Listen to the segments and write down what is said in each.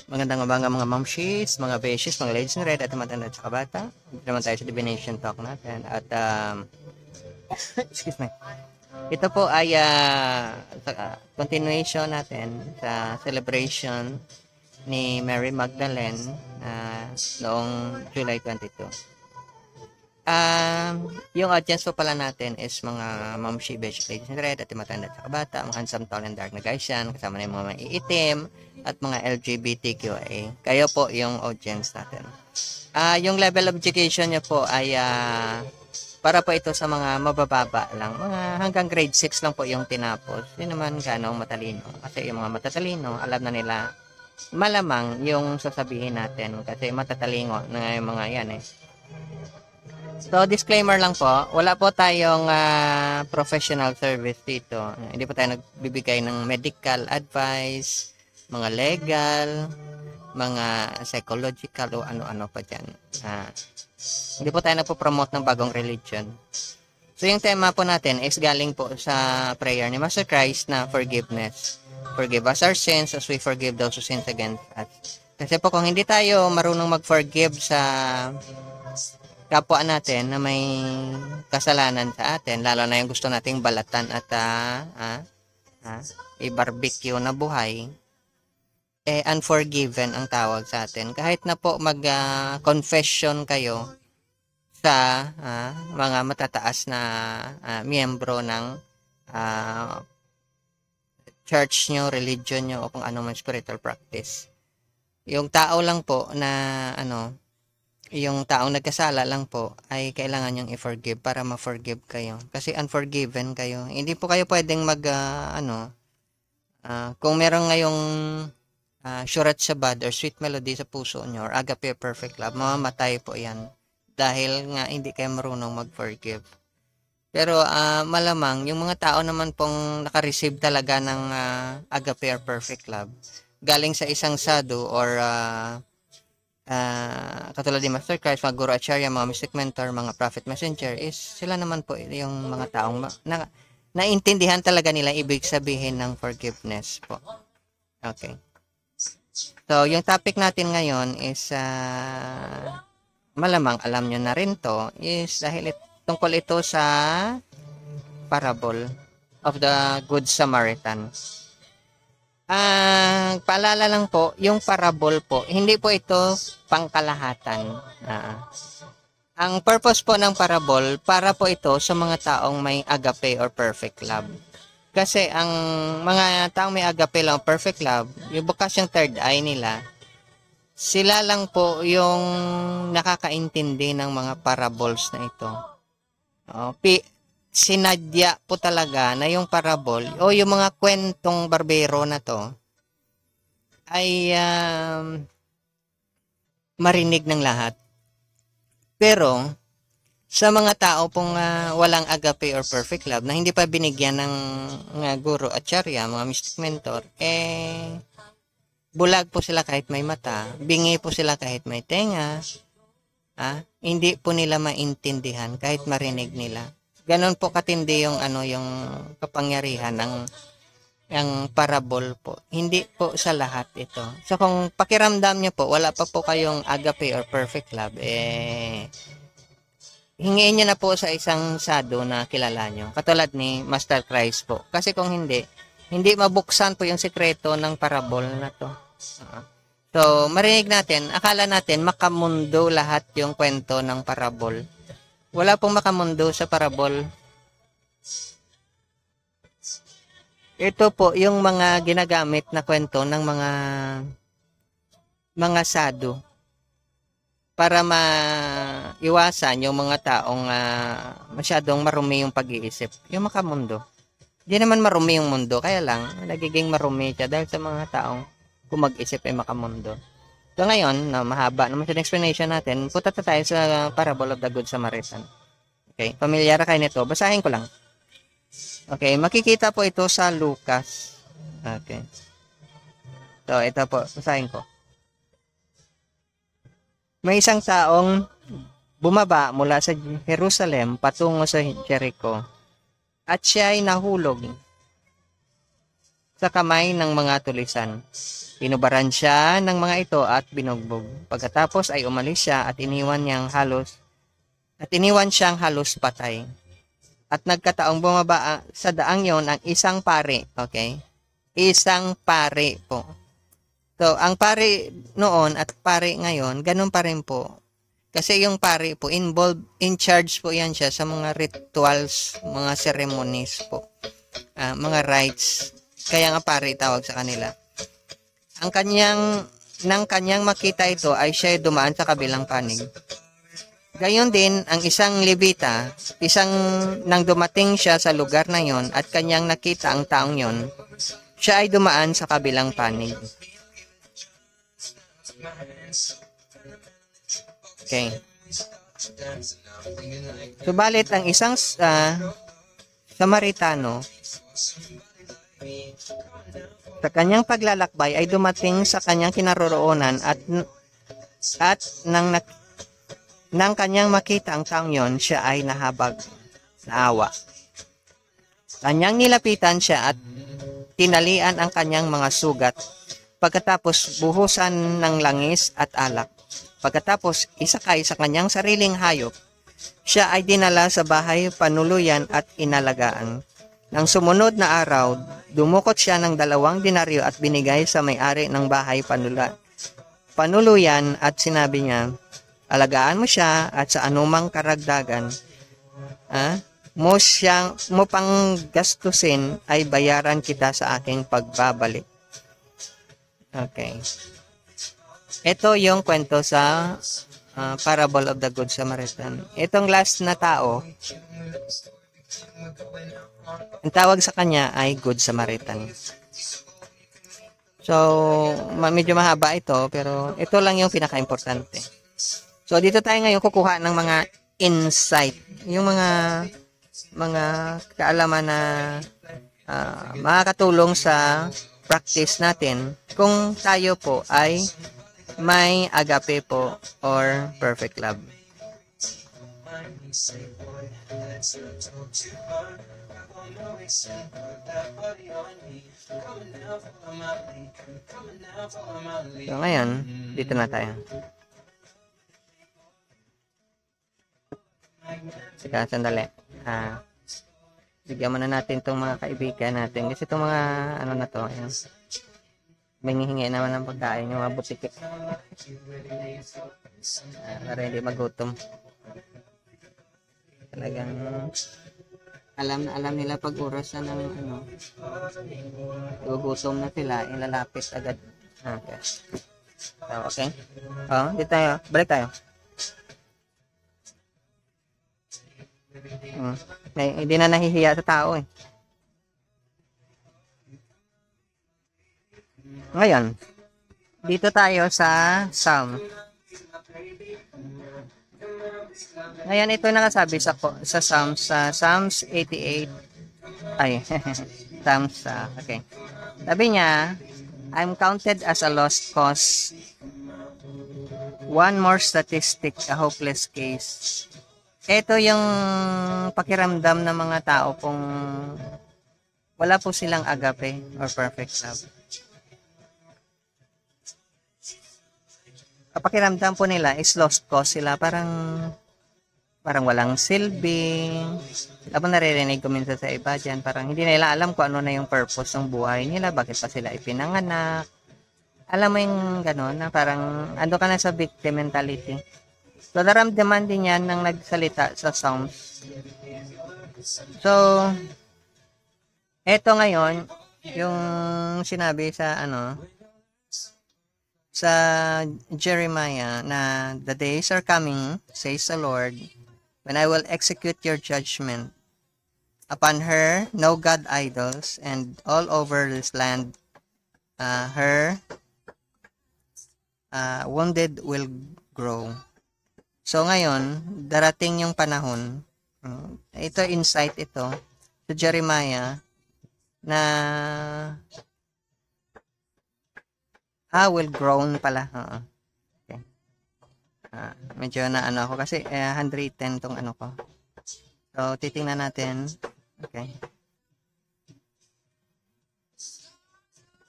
Magandang umaga mga mamshis, mga beshies, mga ladies in red at matanda at saka bata. Dito naman tayo sa divination talk natin at excuse me. Ito po ay continuation natin sa celebration ni Mary Magdalene noong July 22. Yung audience po pala natin is mga mamshi, beshi, ladies in red at matanda at saka bata, mga handsome, tall and dark na guys yan, kasama na yung mga maiitim at mga LGBTQA. Kayo po yung audience natin. Yung level of education nyo po ay para po ito sa mga mabababa lang. Mga hanggang grade 6 lang po yung tinapos. Hindi naman ganong matalino. Kasi yung mga matatalino, alam na nila malamang yung sasabihin natin. Kasi matatalino na yung mga yan eh. So, disclaimer lang po, wala po tayong professional service dito. Hindi po tayo nagbibigay ng medical advice, mga legal, mga psychological o ano-ano pa dyan. Hindi po tayo nagpo-promote ng bagong religion. So, yung tema po natin is galing po sa prayer ni Master Christ na forgiveness. Forgive us our sins as we forgive those who sin against us. Kasi po kung hindi tayo marunong mag-forgive sa kapwa natin na may kasalanan sa atin, lalo na yung gusto nating balatan at i-barbecue na buhay, unforgiven ang tawag sa atin. Kahit na po mag-confession kayo sa mga matataas na miyembro ng church nyo, religion nyo, o kung ano man spiritual practice. Yung tao lang po na yung taong nagkasala lang po ay kailangan nyong i-forgive para ma-forgive kayo. Kasi unforgiven kayo. Hindi po kayo pwedeng kung meron ngayong Surat Shabad or Sweet Melody sa puso nyo or Agape Perfect Love, mamamatay po yan. Dahil nga hindi kayo marunong mag-forgive. Pero malamang, yung mga tao naman pong naka-receive talaga ng Agape or Perfect Love, galing sa isang sadhu or katulad ni Master Christ, mga Guru Acharya, mga Mystic Mentor, mga Prophet Messenger, is sila naman po yung mga taong naintindihan talaga nila ibig sabihin ng forgiveness po. Okay. So, yung topic natin ngayon is malamang alam nyo na rin to, is dahil tungkol ito sa parable of the Good Samaritan. Paalala lang po, yung parable po, hindi po ito pangkalahatan. Ang purpose po ng parable, para po ito sa mga taong may agape or perfect love. Kasi ang mga taong may agape lang, perfect love, yung bukas yung third eye nila, sila lang po yung nakakaintindi ng mga parables na ito. Sinadya po talaga na yung parable o yung mga kwentong barbero na to ay marinig ng lahat. Pero sa mga tao pong walang agape or perfect love na hindi pa binigyan ng guru at charya, mga mystic mentor, bulag po sila kahit may mata, bingi po sila kahit may tenga, hindi po nila maintindihan kahit marinig nila. Ganon po katindi yung yung kapangyarihan ng parable po. Hindi po sa lahat ito. So kung pakiramdam nyo po, wala pa po kayong agape or perfect love, hingiin nyo na po sa isang sadhu na kilala nyo. Katulad ni Master Christ po. Kasi kung hindi mabuksan po yung sekreto ng parable na to. So marinig natin, akala natin makamundo lahat yung kwento ng parable. Wala pong makamundo sa parable. Ito po yung mga ginagamit na kwento ng mga sadhu para maiwasan yung mga taong masyadong marumi yung pag-iisip. Yung makamundo. Hindi naman marumi yung mundo, kaya lang nagiging marumi siya dahil sa mga taong kung mag-isip ay makamundo. So ngayon, na mahaba naman yung explanation natin, punta tayo sa parable of the Good Samaritan. Okay, pamilyar kayo nito. Basahin ko lang. Okay, makikita po ito sa Lucas. Okay. So, ito po, basahin ko. May isang taong bumaba mula sa Jerusalem patungo sa Jericho at siya ay nahulog sa kamay ng mga tulisan. Inubaran siya ng mga ito at binugbog. Pagkatapos ay umalis siya at iniwan siyang halos patay. At nagkataong bumaba sa daang yon ang isang pare. Okay? Isang pare po. So, ang pare noon at pare ngayon, ganun pa rin po. Kasi yung pare po, involved, in charge po yan siya sa mga rituals, mga ceremonies po. Mga rites. Kaya nga pare tawag sa kanila. Nang kanyang makita ito ay siya dumaan sa kabilang panig. Gayon din, ang isang Levita, nang dumating siya sa lugar na yon at kanyang nakita ang taong yon, siya ay dumaan sa kabilang panig. Okay. Subalit ang isang Samaritano, sa kanyang paglalakbay ay dumating sa kanyang kinaroroonan at nang kanyang makita ang taong yon, siya ay nahabag, naawa. Kanyang nilapitan siya at tinalian ang kanyang mga sugat. Pagkatapos buhusan ng langis at alak. Pagkatapos isakay sa kanyang sariling hayop, siya ay dinala sa bahay panuluyan at inalagaan. Nang sumunod na araw, dumukot siya ng 2 denaryo at binigay sa may-ari ng bahay panuluyan at sinabi niya, alagaan mo siya at sa anumang karagdagan mo pang gastusin ay bayaran kita sa aking pagbabalik. Okay. Ito yung kwento sa Parable of the Good Samaritan. Itong last na tao, ang tawag sa kanya ay Good Samaritan. So, medyo mahaba ito, pero ito lang yung pinaka-importante. So, dito tayo ngayon kukuha ng mga insight. Yung mga kaalaman na makakatulong sa practice natin kung tayo po ay may agape po or perfect love. So ngayon, dito na tayo. Sika, sandali. Bigyan muna natin itong mga kaibigan natin. Kasi itong mga ano na to, ayan. May hihingi naman ng pagkain, yung mga butikik. Para hindi magutom. Talagang alam nila pag oras na ng ano, gugutom na sila, ilalapit agad. Okay. So, okay. Dito tayo. Balik tayo. Hindi na nahihiya sa tao eh. Ngayon, dito tayo sa Psalm. Ngayon, ito nakasabi sa Psalms 88. Ay, Psalms, okay. Sabi niya, I'm counted as a lost cause. One more statistic, a hopeless case. Ito yung pakiramdam ng mga tao kung wala po silang agape or perfect love. Pakiramdam po nila is lost cause sila, parang walang silbi. Habang naririnig ko minsan sa iba dyan, parang hindi nila alam kung ano na yung purpose ng buhay nila, bakit pa sila ipinanganak. Alam mo yung gano'n, na parang ando ka na sa victim mentality. So, naramdaman din yan ng nagsalita sa Psalms. So, eto ngayon, yung sinabi sa sa Jeremiah na the days are coming, says the Lord, when I will execute your judgment. Upon her, no god idols, and all over this land, her wounded will grow. So ngayon, darating yung panahon, ito insight ito, sa Jeremiah, na will grown pala. Okay. Medyo na ako kasi 110 tong ano ko. So titingnan natin. Okay.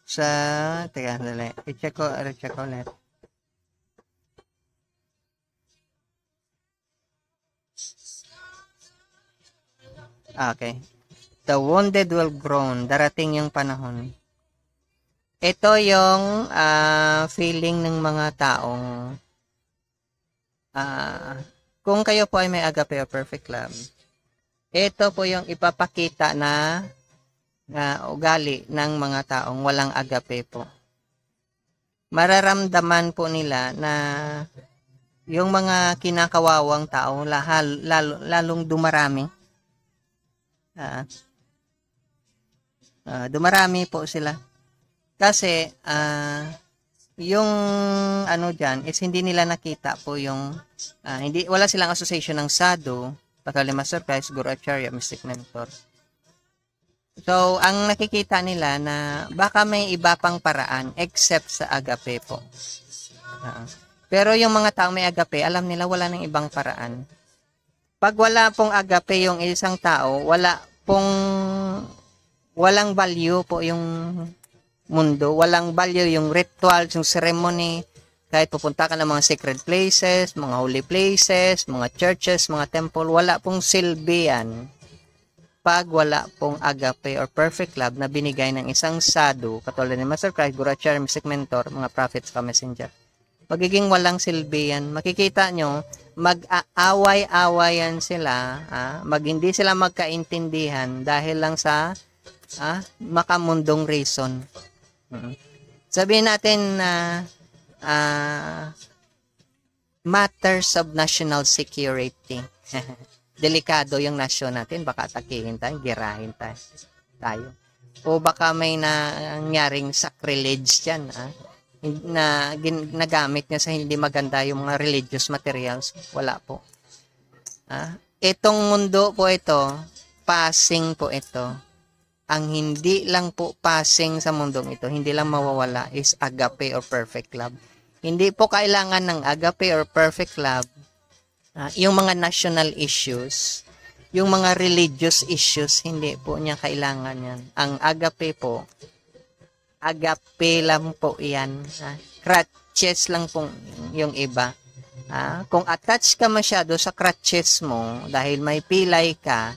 Teka, dali. I-check ko ulit. Okay. The wounded will groan. Darating yung panahon. Ito yung feeling ng mga taong kung kayo po ay may agape o perfect love, ito po yung ipapakita na ugali ng mga taong walang agape po. Mararamdaman po nila na yung mga kinakawawang tao lalong dumarami. Dumarami po sila. Kasi yung ano diyan is hindi nila nakita po yung wala silang association ng sadhu, Pakali Master Christ, Guru Acharya, Mystic Mentor. So, ang nakikita nila na baka may iba pang paraan except sa agape po. Pero yung mga tao may agape, alam nila wala nang ibang paraan. Pag wala pong agape yung isang tao, walang value po yung mundo, walang value yung rituals, yung ceremony, kahit pupunta ka ng mga sacred places, mga holy places, mga churches, mga temple, wala pong silbi yan pag wala pong agape or perfect love na binigay ng isang sadhu, katulad ni Master Christ, Guru Acharya, Mystic Mentor, mga prophets ka messenger. Magiging walang silbi yan. Makikita nyo, mag-aaway-awayan sila, hindi sila magkaintindihan dahil lang sa makamundong reason. Sabihin natin na matters of national security. Delikado yung nasyon natin, baka atakihin tayo, girahin tayo. O baka may nangyaring sacrilege dyan, na ginagamit niya sa hindi maganda yung mga religious materials. Wala po. Itong mundo po ito, passing po ito. Ang hindi lang po passing sa mundong ito, hindi lang mawawala is agape or perfect love. Hindi po kailangan ng agape or perfect love yung mga national issues, yung mga religious issues, hindi po niya kailangan yan. Ang agape po, agape lang po yan. Crutches lang po yung iba. Kung attached ka masyado sa crutches mo dahil may pilay ka,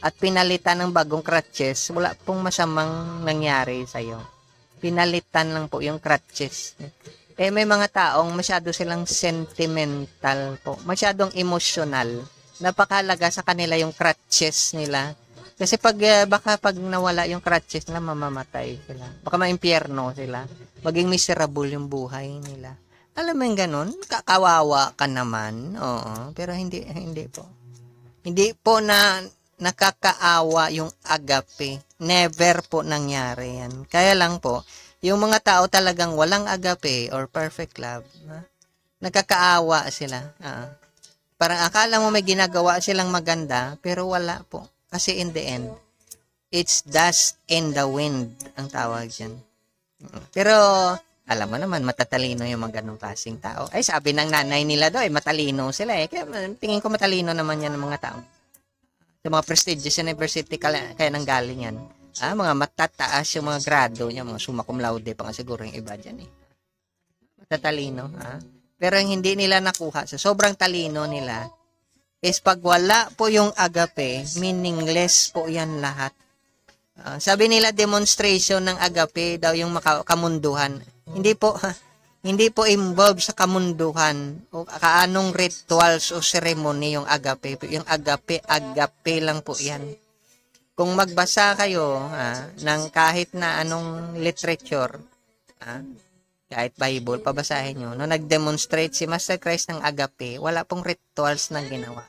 at pinalitan ng bagong crutches, wala pong masamang nangyari sa'yo. Pinalitan lang po yung crutches. May mga taong masyado silang sentimental po. Masyadong emotional. Napakalaga sa kanila yung crutches nila. Kasi baka pag nawala yung crutches nila, mamamatay sila. Baka maimpyerno sila. Maging miserable yung buhay nila. Alam mo yung ganun? Kakawawa ka naman. Oo. Pero hindi po. Hindi po nakakaawa yung agape. Never po nangyari yan. Kaya lang po, yung mga tao talagang walang agape or perfect love, nagkakaawa sila. Parang akala mo may ginagawa silang maganda, pero wala po. Kasi in the end, it's dust in the wind ang tawag dyan. Pero, alam mo naman, matatalino yung mga ganong klaseng tao. Ay, sabi ng nanay nila doon, matalino sila eh. Kaya tingin ko matalino naman yan ng mga tao. Sa mga prestigious university kaya nanggaling yan. Mga matataas yung mga grado niya, mga summa cum laude pa nga siguro yung iba dyan eh. Matatalino. Pero hindi nila nakuha. So, sobrang talino nila is pag wala po yung agape, meaningless po yan lahat. Sabi nila demonstration ng agape daw yung kamunduhan. Hindi po involved sa kamunduhan o kaanong rituals o ceremony yung agape. Yung agape lang po yan. Kung magbasa kayo ng kahit na anong literature, kahit Bible, pabasahin nyo, no, nag-demonstrate si Master Christ ng agape, wala pong rituals na ginawa.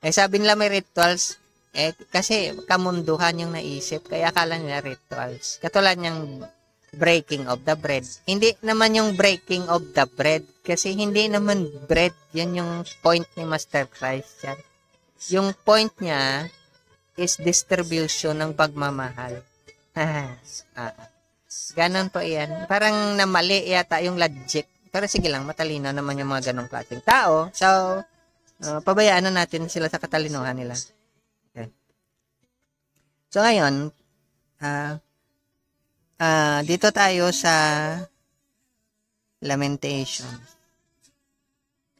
Sabi nila may rituals, kasi kamunduhan yung naisip, kaya akala nila rituals. Katulad niyang breaking of the bread. Hindi naman yung breaking of the bread kasi hindi naman bread. Yan yung point ni Master Christ. Yan. Yung point niya is distribution ng pagmamahal. Ganon po yan. Parang namali yata yung logic. Pero sige lang, matalino naman yung mga ganong klaseng tao. So, pabayaan na natin sila sa katalinuhan nila. Okay. So, ngayon, Dito tayo sa Lamentations.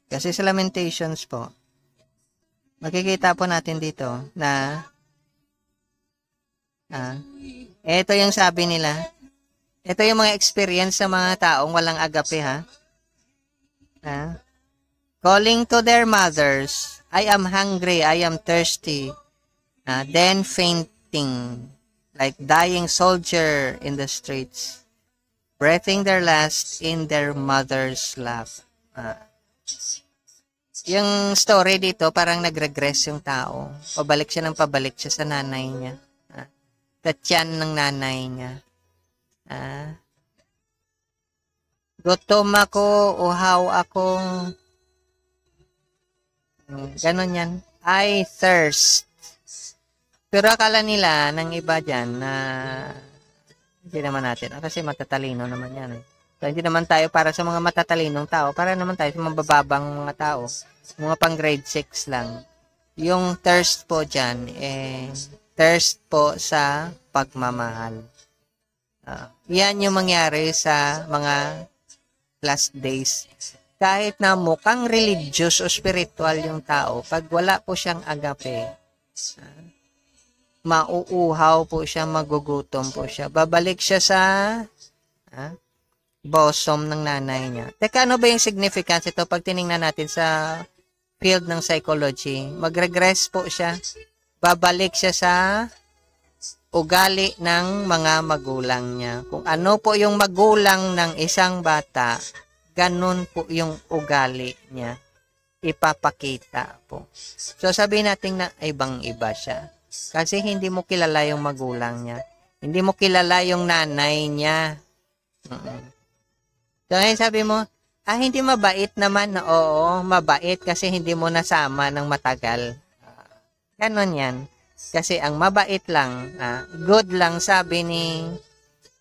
Kasi sa Lamentations po, makikita po natin dito na ito yung sabi nila. Ito yung mga experience sa mga taong walang agape, ha? Calling to their mothers, I am hungry, I am thirsty. Then fainting, like dying soldier in the streets, breathing their last in their mother's lap. Yung story dito, parang nag-regress yung tao. Pabalik siya sa nanay niya. Sa tiyan ng nanay niya. Gutom ako, uhaw ako. Ganon yan. I thirst. Pero akala nila ng iba dyan na hindi naman natin. Kasi matatalino naman yan. So, hindi naman tayo para sa mga matatalinong tao. Para naman tayo sa mabababang mga tao. Mga pang grade 6 lang. Yung thirst po dyan, thirst po sa pagmamahal. Yan yung mangyari sa mga last days. Kahit na mukhang religious o spiritual yung tao, pag wala po siyang agape, mauuhaw po siya, magugutom po siya. Babalik siya sa bosom ng nanay niya. Teka, ano ba yung significance ito pag tiningnan natin sa field ng psychology? Mag-regress po siya. Babalik siya sa ugali ng mga magulang niya. Kung ano po yung magulang ng isang bata, ganun po yung ugali niya. Ipapakita po. So, sabihin natin na ibang-iba siya. Kasi hindi mo kilala yung magulang niya. Hindi mo kilala yung nanay niya. So, ngayon sabi mo, hindi mabait naman. Oo, mabait kasi hindi mo nasama ng matagal. Ganon yan. Kasi ang mabait lang, good lang sabi ni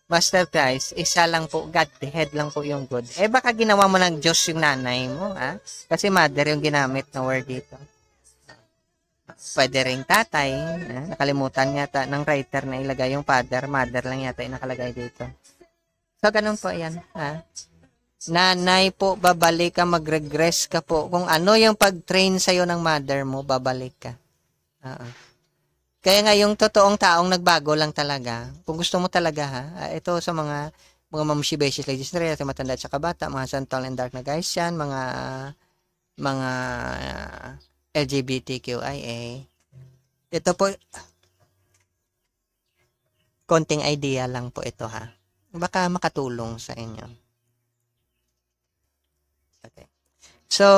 Master Christ, isa lang po, God, the head lang po yung good. Baka ginawa mo ng Diyos yung nanay mo, Kasi mother yung ginamit na word dito. Pwede ring tatay, nakalimutan yata ng writer na ilagay yung father, mother lang yata yung nakalagay dito. So, ganun po yan, Nanay po, babalik ka, mag-regress ka po. Kung ano yung pag-train sa'yo ng mother mo, babalik ka. Kaya nga yung totoong taong nagbago lang talaga. Kung gusto mo talaga ito sa mga mamshi beses ladies na rin, matanda at saka bata, mga sun, tall and dark na guys yan, mga LGBTQIA. Ito po, konting idea lang po ito Baka makatulong sa inyo. Okay. So,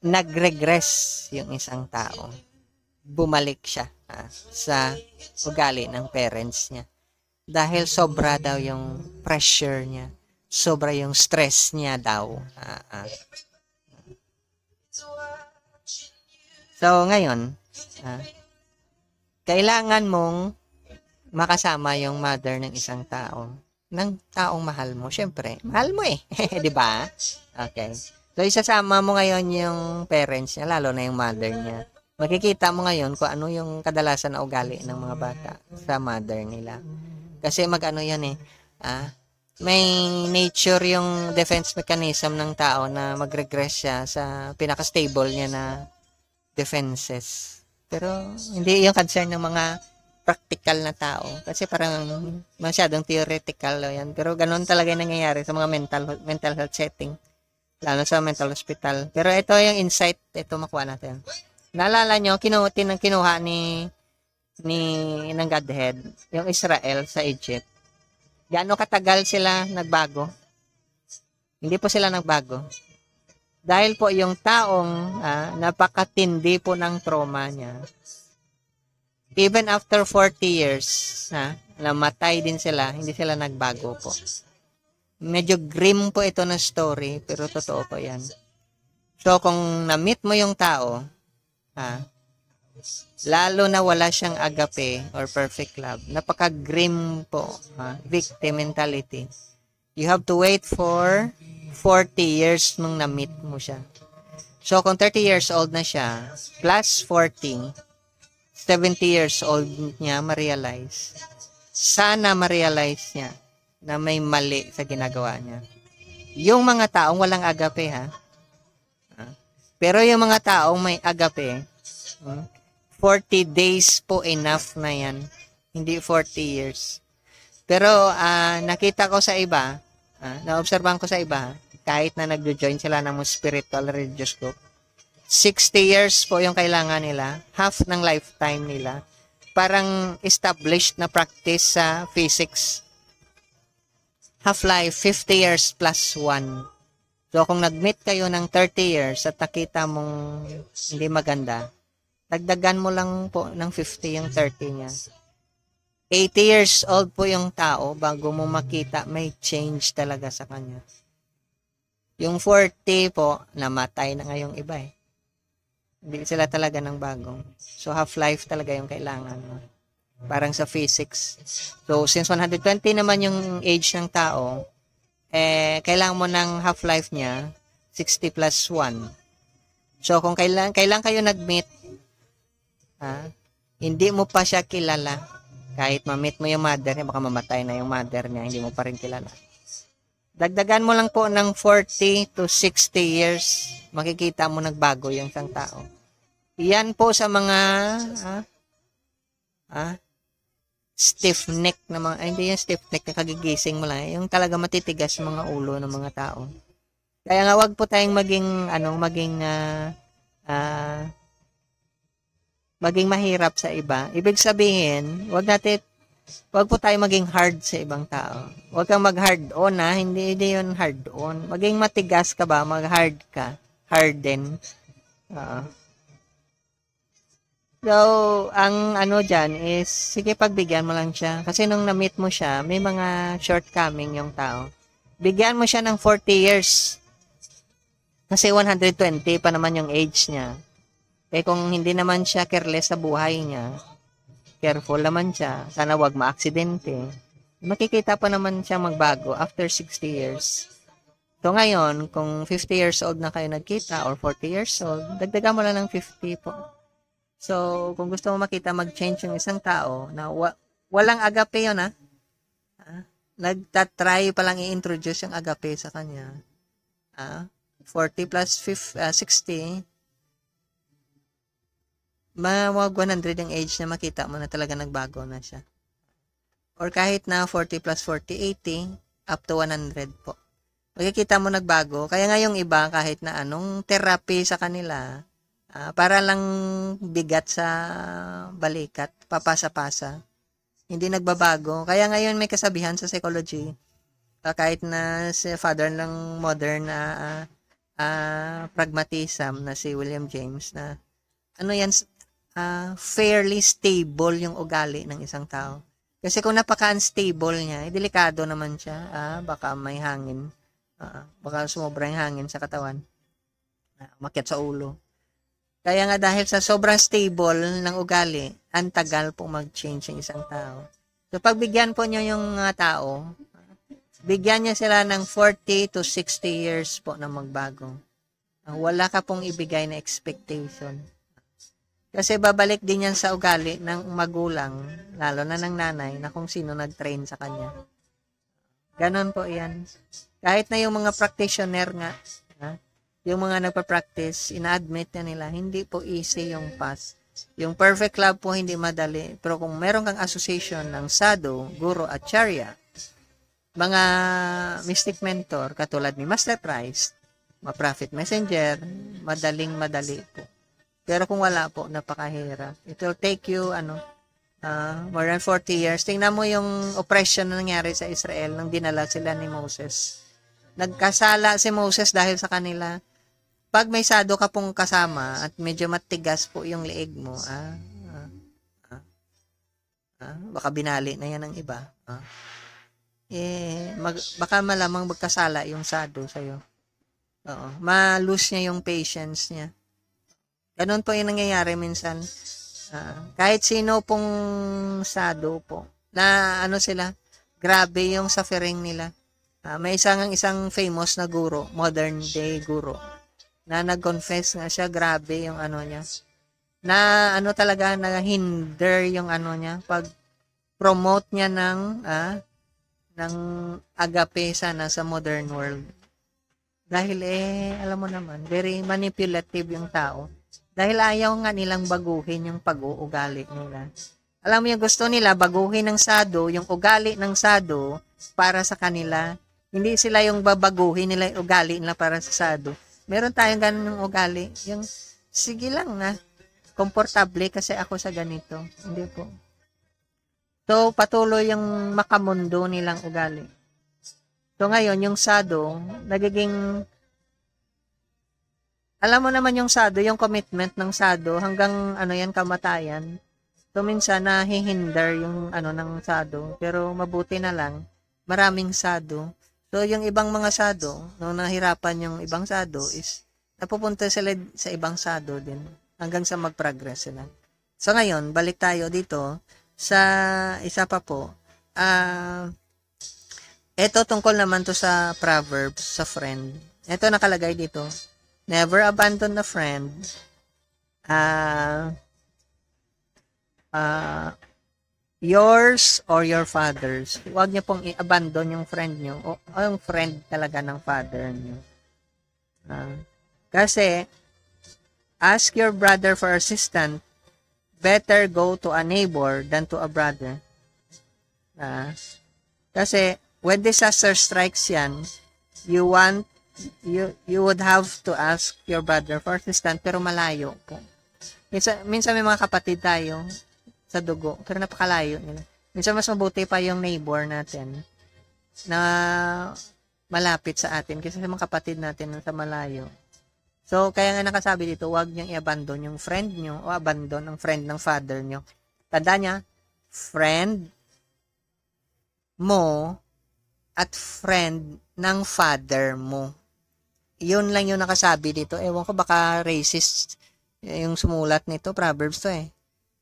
nag-regress yung isang tao. Bumalik siya sa ugali ng parents niya. Dahil sobra daw yung pressure niya. Sobra yung stress niya daw. So, ngayon, kailangan mong makasama yung mother ng isang tao. Ng taong mahal mo. Siyempre, mahal mo di ba? Okay. So, isasama mo ngayon yung parents niya, lalo na yung mother niya. Makikita mo ngayon kung ano yung kadalasan na ugali ng mga bata sa mother nila. Kasi mag-ano yan may nature yung defense mechanism ng tao na mag-regress siya sa pinaka-stable niya na defenses. Pero, hindi yung concern ng mga practical na tao. Kasi parang masyadong theoretical yan. Pero ganun talaga yung nangyayari sa mga mental health setting. Lalo sa mental hospital. Pero ito yung insight, ito makuha natin. Naalala nyo, kinuha ng Godhead, yung Israel sa Egypt. Gaano katagal sila nagbago? Hindi po sila nagbago. Dahil po yung taong napakatindi po ng trauma niya. Even after 40 years, namatay din sila, hindi sila nagbago po. Medyo grim po ito na story, pero totoo po yan. So, kung na-meet mo yung tao, lalo na wala siyang agape or perfect love, napaka-grim po, victim mentality. You have to wait for 40 years nung na-meet mo siya. So, kung 30 years old na siya, plus 40, 70 years old niya ma-realize. Sana ma-realize niya na may mali sa ginagawa niya. Yung mga taong walang agape, ha? Pero yung mga taong may agape, 40 days po enough na yan. Hindi 40 years. Pero nakita ko sa iba, naobserbahan ko sa iba, kahit na nagjo-join sila ng spiritual religious group, 60 years po yung kailangan nila, half ng lifetime nila. Parang established na practice sa physics. Half-life, 50 years plus 1. So, kung nag-meet kayo ng 30 years at nakita mong hindi maganda, dagdagan mo lang po ng 50 yung 30 niya. 80 years old po yung tao bago mo makita may change talaga sa kanya. Yung 40 po, namatay na ngayong iba eh. Hindi sila talaga ng bagong. So, half-life talaga yung kailangan mo. Parang sa physics. So, since 120 naman yung age ng tao, kailangan mo ng half-life niya, 60 plus 1. So, kung kailan kayo nag-meet, hindi mo pa siya kilala. Kahit ma-meet mo yung mother niya, baka mamatay na yung mother niya, hindi mo pa rin kilala. Dagdagan mo lang po ng 40 to 60 years, makikita mo nagbago yung isang tao. Yan po sa mga stiff neck na mga, hindi yung stiff neck na kagigising mo lang, yung talaga matitigas yung mga ulo ng mga tao. Kaya nga wag po tayong maging mahirap sa iba. Ibig sabihin, wag po tayo maging hard sa ibang tao. Wag kang mag-hard on, hindi yun hard on. Maging matigas ka ba, mag-hard ka. Harden. So, ang dyan is, sige, pagbigyan mo lang siya. Kasi nung na-meet mo siya, may mga shortcoming yung tao. Bigyan mo siya ng 40 years. Kasi 120 pa naman yung age niya. Kung hindi naman siya careless sa buhay niya, careful naman siya, sana wag maaksidente, makikita pa naman siya magbago after 60 years. So ngayon, kung 50 years old na kayo nagkita or 40 years old, dagdagan mo lang ng 50 po. So, kung gusto mo makita mag-change yung isang tao na walang agape yun, nagtatry pa lang i-introduce yung agape sa kanya. 40 plus 60, mawag 100 yung age na makita mo na talaga nagbago na siya. Or kahit na 40 plus 40, 80, up to 100 po. Makikita mo nagbago. Kaya nga yung iba, kahit na anong therapy sa kanila, para lang bigat sa balikat, papasa-pasa. Hindi nagbabago. Kaya ngayon may kasabihan sa psychology, kahit na si father ng modern pragmatism na si William James, na fairly stable yung ugali ng isang tao. Kasi kung napaka-unstable niya, delikado naman siya. Baka may hangin. Baka sumobra yung hangin sa katawan. Umakyat sa ulo. Kaya nga dahil sa sobrang stable ng ugali, ang tagal po mag-change yung isang tao. So pagbigyan po niyo yung tao, bigyan niya sila ng 40 to 60 years po na magbago. Wala ka pong ibigay na expectation. Kasi babalik din yan sa ugali ng magulang, lalo na ng nanay, na kung sino nag-train sa kanya. Ganon po yan. Kahit na yung mga practitioner nga, yung mga nagpa-practice, ina-admit na nila, hindi po easy yung path. Yung perfect love po hindi madali. Pero kung meron kang association ng sadhu, guru at charya, mga mystic mentor, katulad ni Master Christ, mga prophet messenger, madaling-madali po. Pero kung wala po, napakahirap. It will take you, more than 40 years. Tingnan mo yung oppression na nangyari sa Israel nang dinala sila ni Moses. Nagkasala si Moses dahil sa kanila. Pag may sado ka pong kasama at medyo matigas po yung leeg mo, baka binali na yan ng iba. Baka malamang magkasala yung sado sa'yo. Ma-lose niya yung patience niya. Ganun po yung nangyayari minsan. Kahit sino pong sado po, na sila, grabe yung suffering nila. May isang famous na guro, modern day guro, na nag-confess nga siya, grabe yung niya. na ano talaga, na hinder yung ano niya, pag promote niya ng agape sana sa modern world. Dahil alam mo naman, very manipulative yung tao. Dahil ayaw nga nilang baguhin yung pag-uugali nila. Alam mo yung gusto nila, baguhin ng sado, yung ugali ng sado para sa kanila. Hindi sila yung babaguhin nila yung ugali nila para sa sado. Meron tayong ganun yung ugali. Yung, sige lang na, komportable kasi ako sa ganito. Hindi po. So, patuloy yung makamundo nilang ugali. So, ngayon, yung sado, nagiging, alam mo naman yung sado, yung commitment ng sado, hanggang, yan, kamatayan. So, minsan, nahihinder yung, ng sado. Pero, mabuti na lang, maraming sado. So, yung ibang mga sado, nung nahirapan yung ibang sado, is, napupunta sila sa ibang sado din, hanggang sa mag-progress sila. So, ngayon, balik tayo dito, sa isa pa po, ito tungkol naman to sa Proverbs, sa friend. Ito nakalagay dito, never abandon a friend, yours or your father's. Huwag niyo pong i-abandon yung friend niyo, o yung friend talaga ng father niyo. Kasi, ask your brother for assistance, better go to a neighbor than to a brother. Kasi, when disaster strikes yan, you would have to ask your brother for assistance, pero malayo po. Minsan may mga kapatid tayo sa dugo, pero napakalayo nila. Minsan mas mabuti pa yung neighbor natin na malapit sa atin kasi sa mga kapatid natin sa malayo. So, kaya nga nakasabi dito, huwag niyang i-abandon yung friend niyo o abandon ang friend ng father niyo. Tanda niya, friend mo at friend ng father mo. Yun lang yung nakasabi dito. Ewan ko, baka racist yung sumulat nito. Proverbs to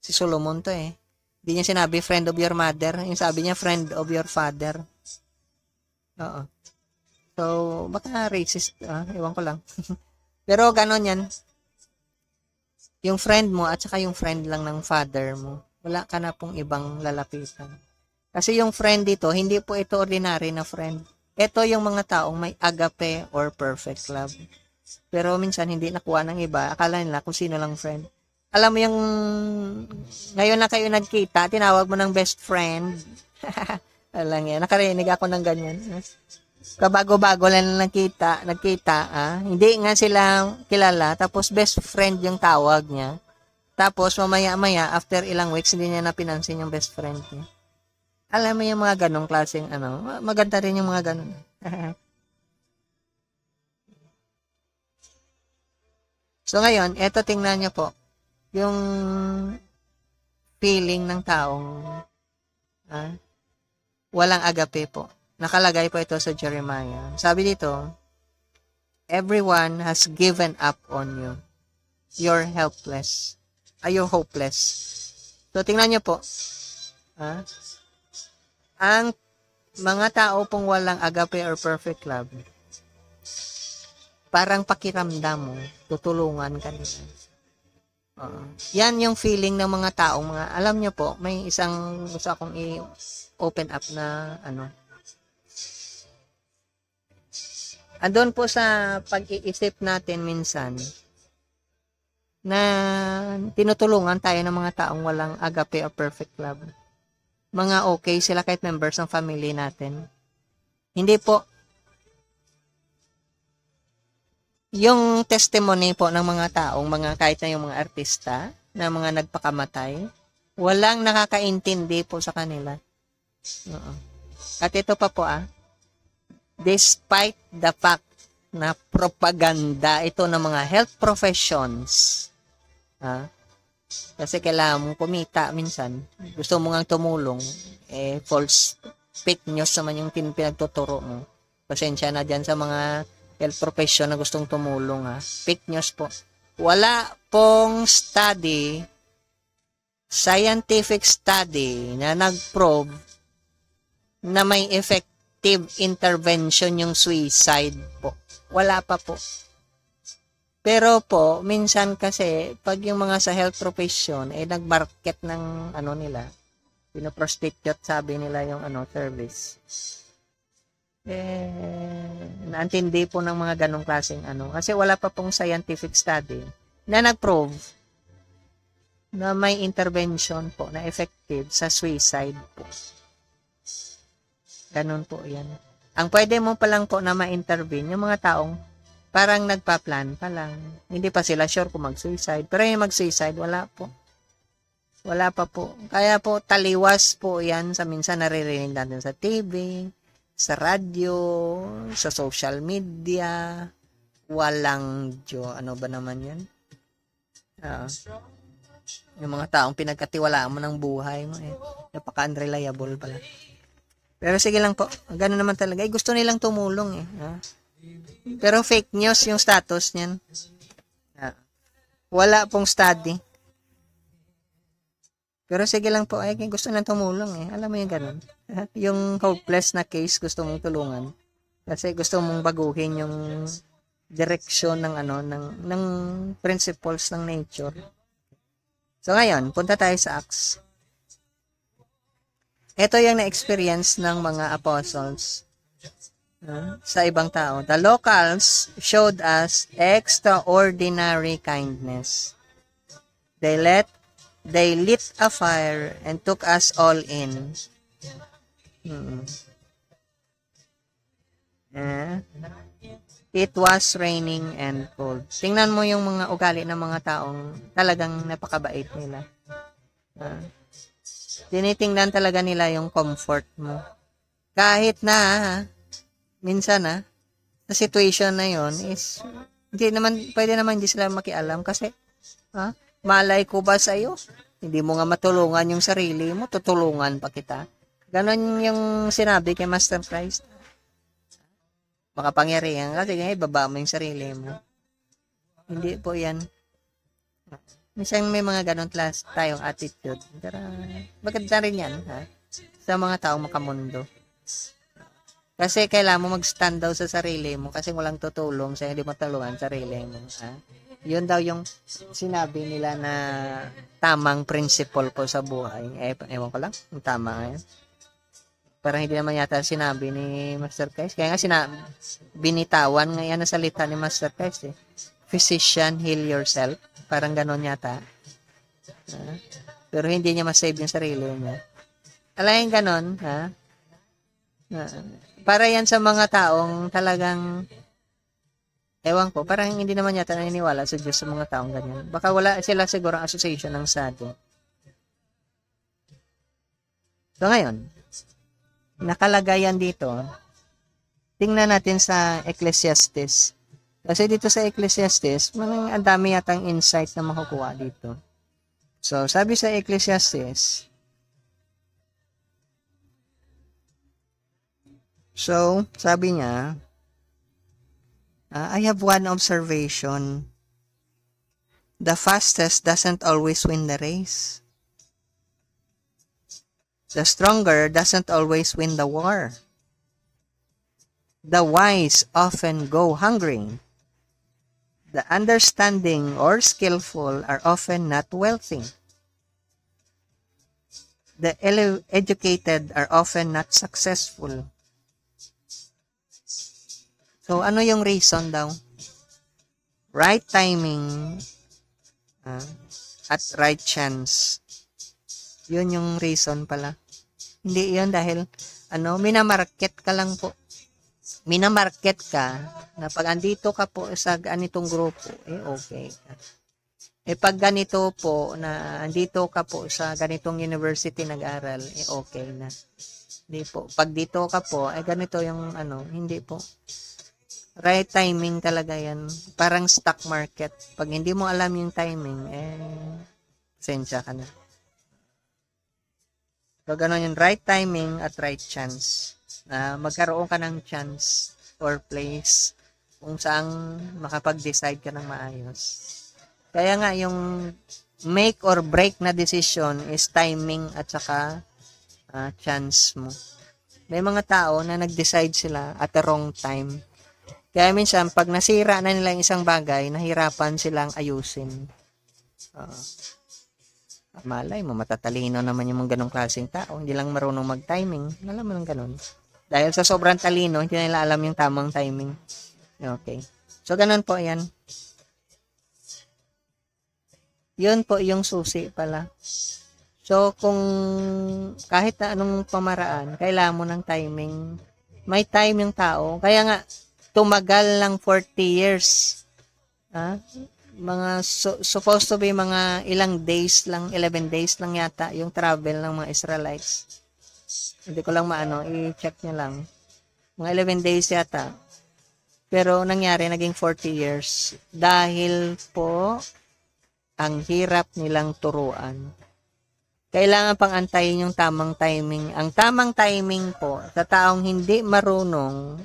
Si Solomon to Hindi niya sinabi friend of your mother. Yung sabi niya, friend of your father. Oo. So, baka racist. Ewan ko lang. Pero ganon yan. Yung friend mo at saka yung friend lang ng father mo. Wala ka na pong ibang lalapitan. Kasi yung friend dito, hindi po ito ordinary na friend. Ito yung mga taong may agape or perfect love. Pero minsan hindi nakuha ng iba. Akala nila kung sino lang friend. Alam mo yung ngayon na kayo nagkita, tinawag mo ng best friend. Alam yan. Nakarinig ako ng ganyan. Kabago-bago lang nagkita, hindi nga sila kilala, tapos best friend yung tawag niya. Tapos, mamaya-maya, after ilang weeks, hindi niya napinansin yung best friend niya. Alam mo yung mga ganong klaseng, maganda rin yung mga ganon. So, ngayon, eto tingnan niyo po, yung feeling ng taong walang agape po. Nakalagay po ito sa Jeremiah. Sabi dito, everyone has given up on you. You're helpless. You're hopeless. So, tingnan nyo po. Ang mga tao pong walang agape or perfect love, parang pakiramdam mo, tutulungan ka nila. Yan yung feeling ng mga taong alam nyo po, may isang gusto akong i-open up na andun po sa pag-iisip natin minsan na tinutulungan tayo ng mga taong walang agape o perfect love. Mga okay sila kahit members ng family natin. Hindi po. Yung testimony po ng mga taong, kahit na yung mga artista, na mga nagpakamatay, walang nakakaintindi po sa kanila. At ito pa po despite the fact na propaganda ito ng mga health professions, kasi kailangan mong kumita minsan, gusto mo nga tumulong, false fake news naman yung pinagtuturo mo. Pasensya na dyan sa mga health profession na gustong tumulong fake news po. Wala pong study, scientific study na nag-prove na may effective intervention yung suicide po. Wala pa po. Pero po, minsan kasi, pag yung mga sa health profession, nag-market ng nila, pinoprostitute, sabi nila yung service. Naantindi po ng mga ganong klaseng kasi wala pa pong scientific study na nag-prove na may intervention po na effective sa suicide po. Ganun po yan. Ang pwede mo pa lang po na ma-intervene yung mga taong parang nagpa-plan pa lang. Hindi pa sila sure kung mag-suicide. Pero yung mag-suicide, wala po. Wala pa po. Kaya po, taliwas po yan sa minsan naririnig natin sa TV, sa radyo, sa social media. Walang ano ba naman yan? Yung mga taong pinagkatiwalaan mo ng buhay mo napaka-unreliable pala. Pero sige lang po, gano'n naman talaga. Gusto nilang tumulong Pero fake news yung status niyan. Wala pong study. Pero sige lang po, gusto nilang tumulong Alam mo yung gano'n. Yung hopeless na case, gusto mong tulungan. Kasi gusto mong baguhin yung direksyon ng ng principles ng nature. So ngayon, punta tayo sa Acts. Ito yung na-experience ng mga apostles sa ibang tao. The locals showed us extraordinary kindness. They lit a fire and took us all in. It was raining and cold. Tingnan mo yung mga ugali ng mga taong talagang napakabait nila. Tinitingnan talaga nila yung comfort mo. Kahit na, minsan sa situation na yon is, pwede naman hindi sila makialam kasi, malay ko ba sa'yo? Hindi mo nga matulungan yung sarili mo, tutulungan pa kita. Ganon yung sinabi kay Master Christ. Makapangyarihan kasi baba mo yung sarili mo. Hindi po yan. Minsan may mga ganun tayong attitude. Pero maganda rin yan sa mga taong makamundo. Kasi kailangan mo mag-stand daw sa sarili mo kasi walang tutulong sa hindi mo tulungan sarili mo. Yun daw yung sinabi nila na tamang principle po sa buhay. Ewan ko lang, yung tama nga yan. Parang hindi naman yata sinabi ni Master Christ. Kaya nga binitawan nga yan na salita ni Master Christ Physician, heal yourself. Parang ganon yata. Pero hindi niya masave yung sarili niya. Alam yung ganon, para yan sa mga taong talagang ewan ko, parang hindi naman yata naniniwala sa Diyos sa mga taong ganyan. Baka wala sila siguro ang association ng sado. So ngayon, nakalagayan dito, tingnan natin sa Ecclesiastes. Kasi dito sa Ecclesiastes, ang dami yatang insight na makukuha dito. So, sabi sa Ecclesiastes, sabi niya, I have one observation. The fastest doesn't always win the race. The stronger doesn't always win the war. The wise often go hungry. The understanding or skillful are often not wealthy. The educated are often not successful. So, ano yung reason daw? Right timing at right chance. Yun yung reason pala. Hindi yun dahil, minamarket ka lang po. Minamarket ka na pag andito ka po sa ganitong grupo, okay. Pag ganito po, na andito ka po sa ganitong university nag-aral, okay na. Hindi po. Pag dito ka po, ganito yung hindi po. Right timing talaga yan. Parang stock market. Pag hindi mo alam yung timing, sensya ka na. So, ganun yung right timing at right chance. Magkaroon ka ng chance or place kung saan makapag-decide ka ng maayos. Kaya nga, yung make or break na decision is timing at saka chance mo. May mga tao na nag-decide sila at the wrong time. Kaya minsan, pag nasira na nila yung isang bagay, nahirapan silang ayusin. Malay mo, matatalino naman yung mga ganong klaseng tao. Hindi lang marunong mag-timing. Alam mo lang ganon. Dahil sa sobrang talino, hindi nila alam yung tamang timing. Okay. So, ganon po yan. Yun po yung susi pala. So, kung kahit na anong pamaraan, kailangan mo ng timing. May time yung tao. Kaya nga, tumagal lang 40 years. Mga supposed to be mga ilang days lang, 11 days lang yata yung travel ng mga Israelites. Hindi ko lang i-check nyo lang. Mga 11 days yata. Pero nangyari, naging 40 years. Dahil po, ang hirap nilang turuan. Kailangan pang antayin yung tamang timing. Ang tamang timing po, sa taong hindi marunong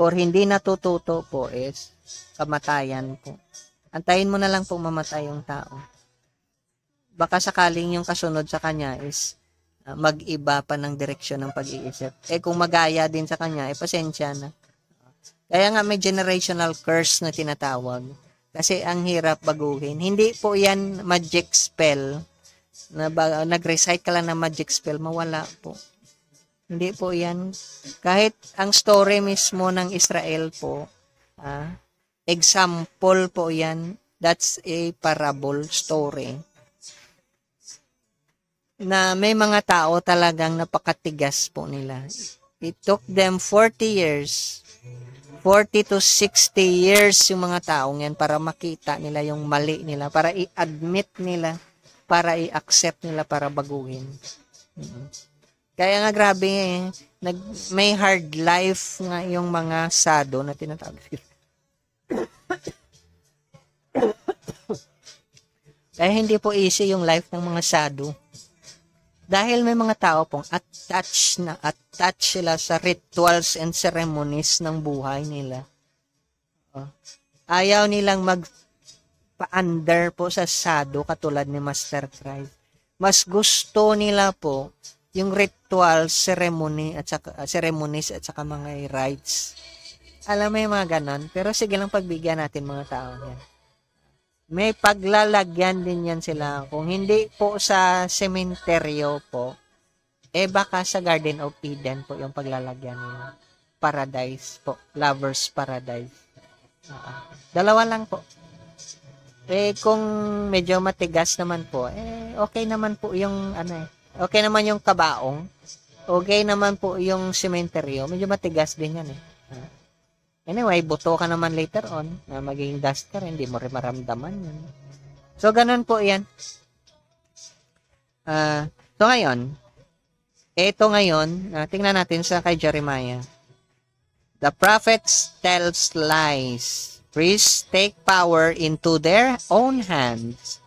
or hindi natututo po is kamatayan po. Antayin mo na lang pong mamatay yung tao. Baka sakaling yung kasunod sa kanya is mag-iba pa ng direksyon ng pag-iisip. Kung magaya din sa kanya, pasensya na. Kaya nga may generational curse na tinatawag. Kasi ang hirap baguhin. Hindi po yan magic spell. Nag-recite ka lang ng magic spell, mawala po. Hindi po yan. Kahit ang story mismo ng Israel po, example po yan. That's a parable story. Na may mga tao talagang napakatigas po nila. It took them 40 years, 40 to 60 years yung mga taong yan para makita nila yung mali nila, para i-admit nila, para i-accept nila, para baguhin. Kaya nga grabe may hard life nga yung mga sado na tinatawag. Kaya hindi po easy yung life ng mga sado. Dahil may mga tao pong attach sila sa rituals and ceremonies ng buhay nila. Ayaw nilang magpa-under po sa sado katulad ni Master Christ. Mas gusto nila po yung ritual, ceremonies at saka mga rites. Alam mo yung mga ganon. Pero sige lang pagbigyan natin mga tao yan. May paglalagyan din yan sila. Kung hindi po sa sementeryo po, baka sa Garden of Eden po yung paglalagyan nila. Paradise po. Lover's Paradise. Dalawa lang po. Kung medyo matigas naman po, okay naman po yung okay naman yung kabaong. Okay naman po yung sementeryo. Medyo matigas din yan Anyway, buto ka naman later on na magiging dust ka rin, hindi mo rin maramdaman yun. So, ganun po yan. So, ngayon, tingnan natin sa kay Jeremiah. The prophets tells lies. Priests take power into their own hands.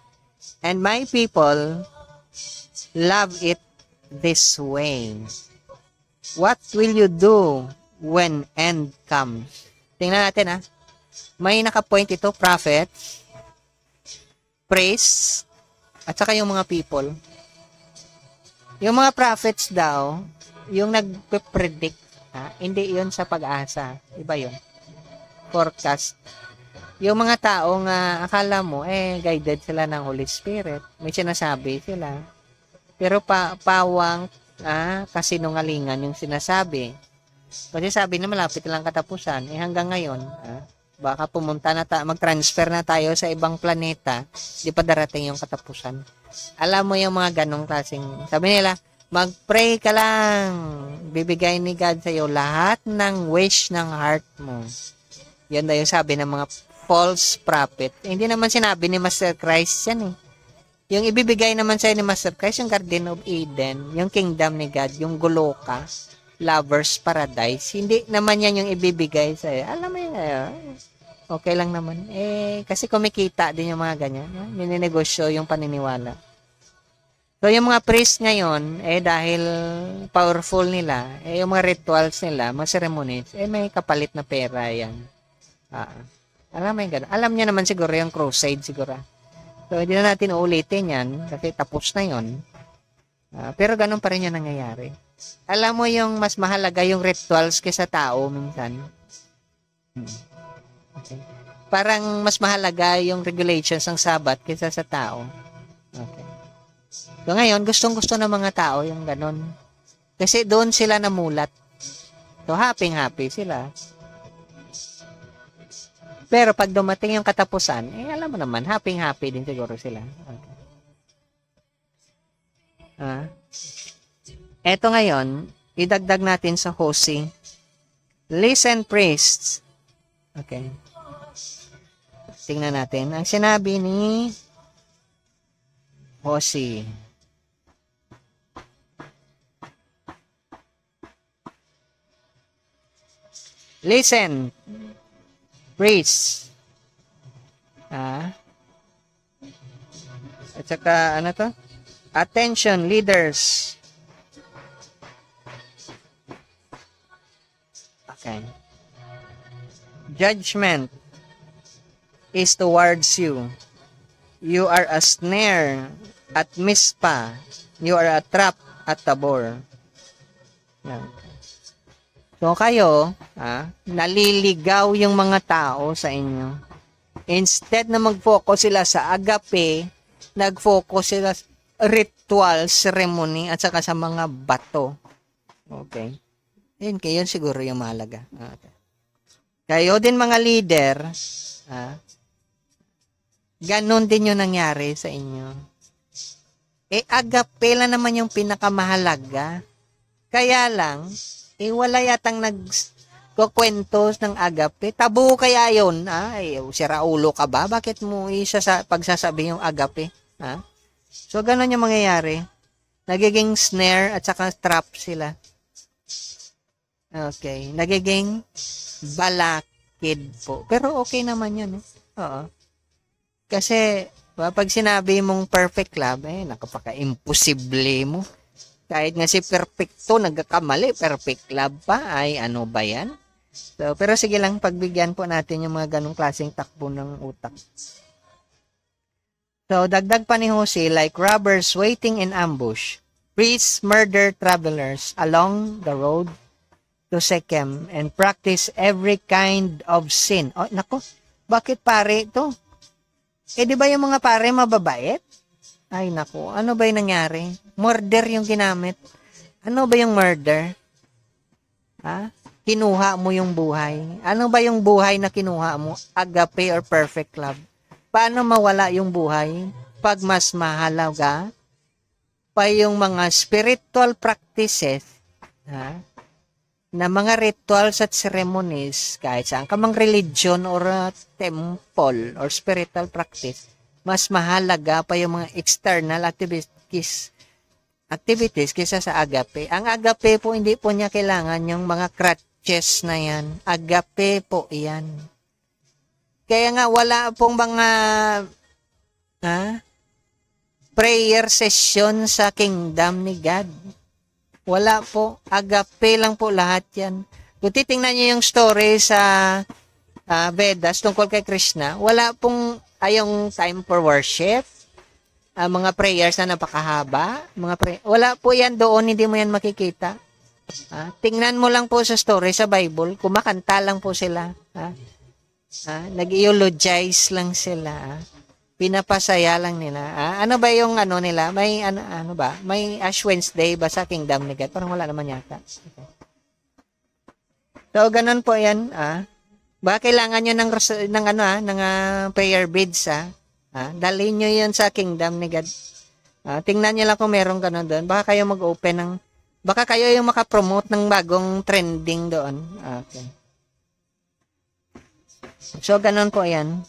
And my people love it this way. What will you do when end comes? Tingnan natin May naka-point ito, prophets, priests, at saka yung mga people. Yung mga prophets daw, yung nag-predict, hindi yun sa pag-asa. Iba yun. Forecast. Yung mga taong akala mo, guided sila ng Holy Spirit. May sinasabi sila. Pero pawang kasinungalingan yung sinasabi. Kasi sabi na malapit lang katapusan, hanggang ngayon, baka pumunta na mag-transfer na tayo sa ibang planeta, di pa darating yung katapusan. Alam mo yung mga ganong klaseng, sabi nila, mag-pray ka lang, bibigay ni God sa'yo lahat ng wish ng heart mo. Yan daw yung sabi ng mga false prophet. Hindi naman sinabi ni Master Christ yan Yung ibibigay naman sa'yo ni Master Christ, yung Garden of Eden, yung kingdom ni God, yung Goloka, Lover's Paradise, hindi naman yan yung ibibigay sa'yo. Alam mo yun, okay lang naman. Kasi kumikita din yung mga ganyan. Nininegosyo yung paniniwala. So, yung mga priest ngayon, dahil powerful nila, yung mga rituals nila, mga ceremonies, may kapalit na pera yan. Alam mo yung gano'n. Alam niya naman siguro yung crusade siguro. So, hindi na natin uulitin yan kasi tapos na yon. Pero ganun pa rin yung nangyayari. Alam mo yung mas mahalaga yung rituals kaysa tao minsan. Okay. Parang mas mahalaga yung regulations ng Sabat kaysa sa tao. Okay. So ngayon, gustong-gusto ng mga tao yung ganun. Kasi doon sila namulat. So happy sila. Pero pag dumating yung katapusan, alam mo naman, happy din siguro sila. Okay. Eto ngayon, idagdag natin sa Hosea. Listen, priests. Okay. Tingnan natin. Ang sinabi ni Hosea. Listen, priests. At saka, ano to? Attention, leaders. Okay. Judgment is towards you. You are a snare at Mizpah. You are a trap at Tabor. Yan. So kayo, naliligaw yung mga tao sa inyo. Instead na mag-focus sila sa agape, nag-focus sila sa ritual, ceremony, at saka sa mga bato. Okay. Yun, kayo siguro yung mahalaga. Okay. Kayo din mga leader, ganon din yung nangyari sa inyo. Agape lang naman yung pinakamahalaga. Kaya lang, wala yatang nagkukwentos ng agape. Tabu kaya yun? Sira ulo ka ba? Bakit mo pagsasabi yung agape? So, ganon yung mangyayari. Nagiging snare at saka trap sila. Okay. Nagiging balakid po. Pero okay naman yun. Oo. Kasi, pag sinabi mong perfect love, nakapaka-imposible mo. Kahit nga si perfecto, nagkakamali, perfect love pa, ay ano ba yan? So, pero sige lang, pagbigyan po natin yung mga ganong klaseng takbo ng utak. So, dagdag pa ni Hosea, like robbers waiting in ambush, priests murder travelers along the road to Shechem and practice every kind of sin. Oh, nako, bakit pare ito? Di ba yung mga pare mababait? Ay, nako, ano ba yung nangyari? Murder yung ginamit. Ano ba yung murder? Kinuha mo yung buhay. Ano ba yung buhay na kinuha mo? Agape or perfect love? Paano mawala yung buhay? Pag mas mahalaga pa yung mga spiritual practices, na mga rituals at ceremonies, kahit saan ka mang religion or temple or spiritual practice, mas mahalaga pa yung mga external activities kaysa sa agape. Ang agape po, hindi po niya kailangan yung mga crutches na yan. Agape po yan. Kaya nga wala pong mga prayer session sa kingdom ni God. Wala po. Agape lang po lahat yan. Kung titingnan niyo yung story sa Vedas tungkol kay Krishna, wala pong yung time for worship, mga prayers na napakahaba, wala po yan doon, hindi mo yan makikita. Tingnan mo lang po sa story sa Bible, kumakanta lang po sila. Nag-eulogize lang sila. Pinapasaya lang nila. Ano ba yung ano nila? May ano ba? May Ash Wednesday ba sa Kingdom ni God? Parang wala naman yata. Okay. So, ganun po yan. Baka kailangan nyo ng prayer beads, dalhin nyo yun sa Kingdom ni God. Tingnan nyo lang kung meron ganun doon. Baka kayo mag-open baka kayo yung makapromote ng bagong trending doon. Okay. So, ganun po yan.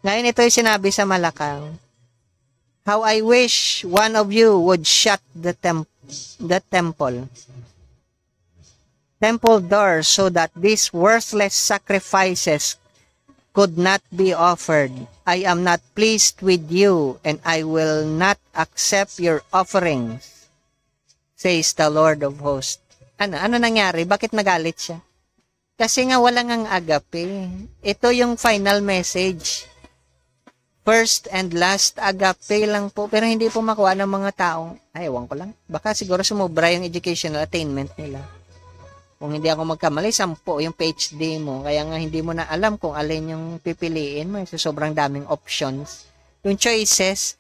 Ngayon ito yung sinabi sa Malakal. How I wish one of you would shut the temple doors so that these worthless sacrifices could not be offered. I am not pleased with you, and I will not accept your offerings, says the Lord of hosts. Ano nangyari? Bakit nagalit siya? Kasi nga walang ang agape. Ito yung final message. First and last, agape lang po. Pero hindi po makuha ng mga taong, ewan ko lang. Baka siguro sumubra yung educational attainment nila. Kung hindi ako magkamali, 10 yung PhD mo. Kaya nga hindi mo na alam kung alin yung pipiliin mo. So, sobrang daming options. Yung choices,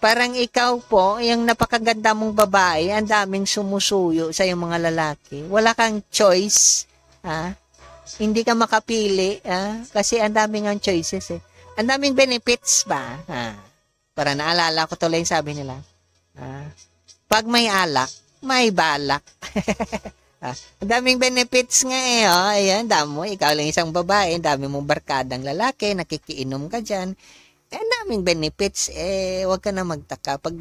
parang ikaw po, yung napakaganda mong babae, ang daming sumusuyo sa yung mga lalaki. Wala kang choice. Ha? Hindi ka makapili. Ha? Kasi ang daming ang choices eh. Ang daming benefits ba? Ha? Para naalala ko tuloy yung sabi nila. Ha? Pag may alak, may balak. Ang daming benefits nga eh, oh. Ayan, damo, ikaw lang isang babae, dami mong barkadang lalaki, nakikiinom ka dyan. Ang daming benefits, wag ka na magtaka pag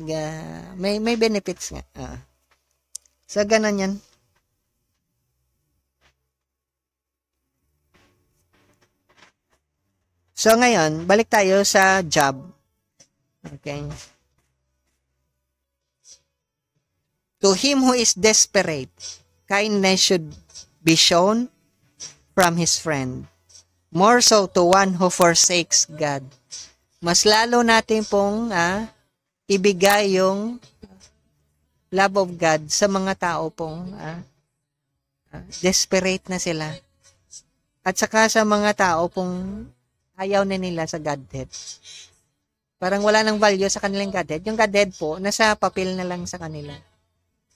may benefits nga. So, ganun yan. So, ngayon, balik tayo sa job. Okay. To him who is desperate, kindness should be shown from his friend. More so to one who forsakes God. Mas lalo natin pong ibigay yung love of God sa mga tao pong desperate na sila. At saka sa mga tao pong ayaw na nila sa Godhead. Parang wala nang value sa kanilang Godhead. Yung Godhead po, nasa papel na lang sa kanila.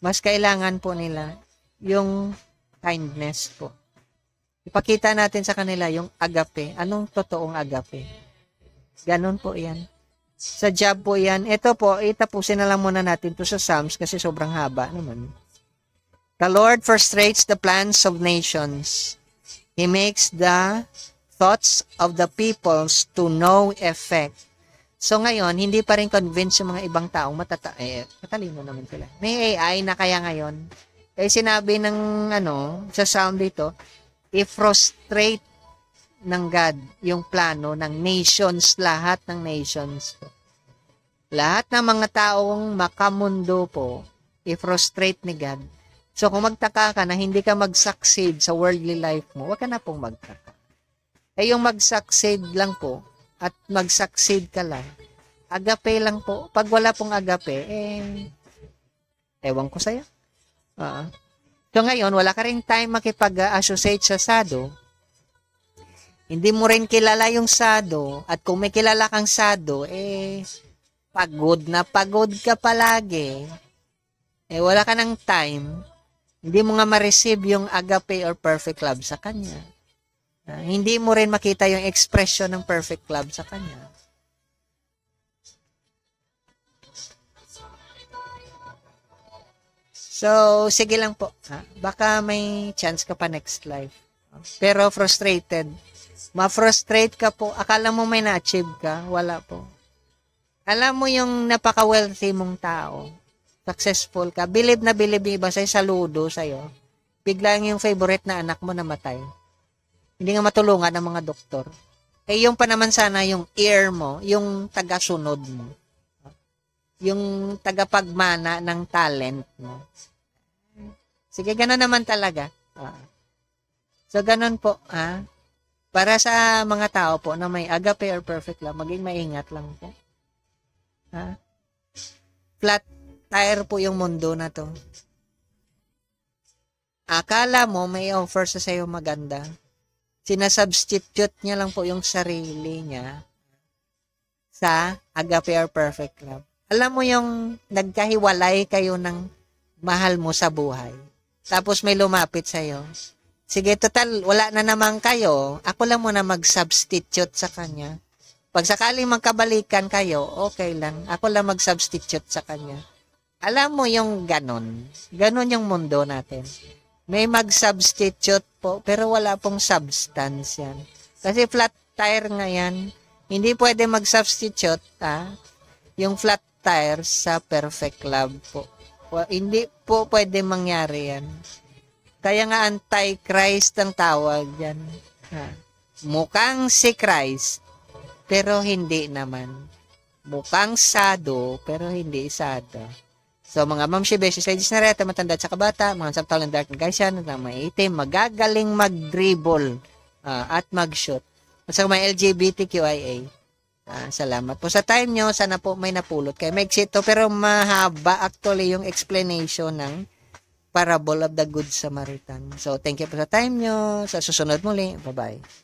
Mas kailangan po nila yung kindness po. Ipakita natin sa kanila yung agape. Anong totoong agape? Ganon po yan. Sa job po yan. Ito po, itapusin na lang muna natin to sa Psalms kasi sobrang haba naman. The Lord frustrates the plans of nations. He makes the thoughts of the peoples to no effect. So ngayon, hindi pa rin convince yung mga ibang taong matalino naman sila. May AI na kaya ngayon. Sinabi ng sa sound dito, i-frustrate ng God yung plano ng nations, lahat ng nations po. Lahat ng mga taong makamundo po, i-frustrate ni God. So kung magtaka ka na hindi ka mag-succeed sa worldly life mo, wag ka na pong magtaka. Yung mag-succeed lang po, at mag-succeed ka lang, agape lang po. Pag wala pong agape, ewan ko sa'yo. So ngayon, wala ka rin time makipag-associate sa sado. Hindi mo rin kilala yung sado. At kung may kilala kang sado, pagod na pagod ka palagi. Wala ka ng time. Hindi mo nga ma-receive yung agape or perfect love sa kanya. Hindi mo rin makita yung expression ng perfect love sa kanya. So, sige lang po. Baka may chance ka pa next life. Pero frustrated. Ma-frustrate ka po. Akala mo may na-achieve ka. Wala po. Alam mo yung napaka-wealthy mong tao. Successful ka. Believe na believe yung iba sa'yo. Saludo sa'yo. Biglang yung favorite na anak mo namatay. Hindi nga matulungan ng mga doktor. Yung pa naman sana yung ear mo, yung taga-sunod mo. Yung tagapagmana ng talent mo. Sige, gano'n naman talaga. So, gano'n po. Para sa mga tao po na may agape or perfect love, maging maingat lang po. Flat tire po yung mundo na to. Akala mo may offer sa sayo maganda. Sinasubstitute niya lang po yung sarili niya sa agape or perfect love. Alam mo yung nagkahiwalay kayo ng mahal mo sa buhay. Tapos may lumapit sa'yo. Sige, total, wala na naman kayo. Ako lang muna mag-substitute sa kanya. Pag sakaling magkabalikan kayo, okay lang. Ako lang mag-substitute sa kanya. Alam mo yung ganon. Ganon yung mundo natin. May mag-substitute po, pero wala pong substance yan. Kasi flat tire nga yan. Hindi pwede mag-substitute, yung flat tire sa perfect love po. Hindi po pwede mangyari yan. Kaya nga anti-Christ ang tawag yan. Mukhang si Christ, pero hindi naman. Mukhang sado, pero hindi sado. So, mga mamshi, beshi, ladies na reta, matanda at kabata, mga samtal ng dark na guys yan, na maitim, magagaling mag-dribble at mag-shoot. At sa mga LGBTQIA, salamat po sa time nyo. Sana po may napulot kayo. May exito, pero mahaba actually yung explanation ng parable of the Good Samaritan. So, thank you po sa time nyo. Sa susunod muli. Bye-bye.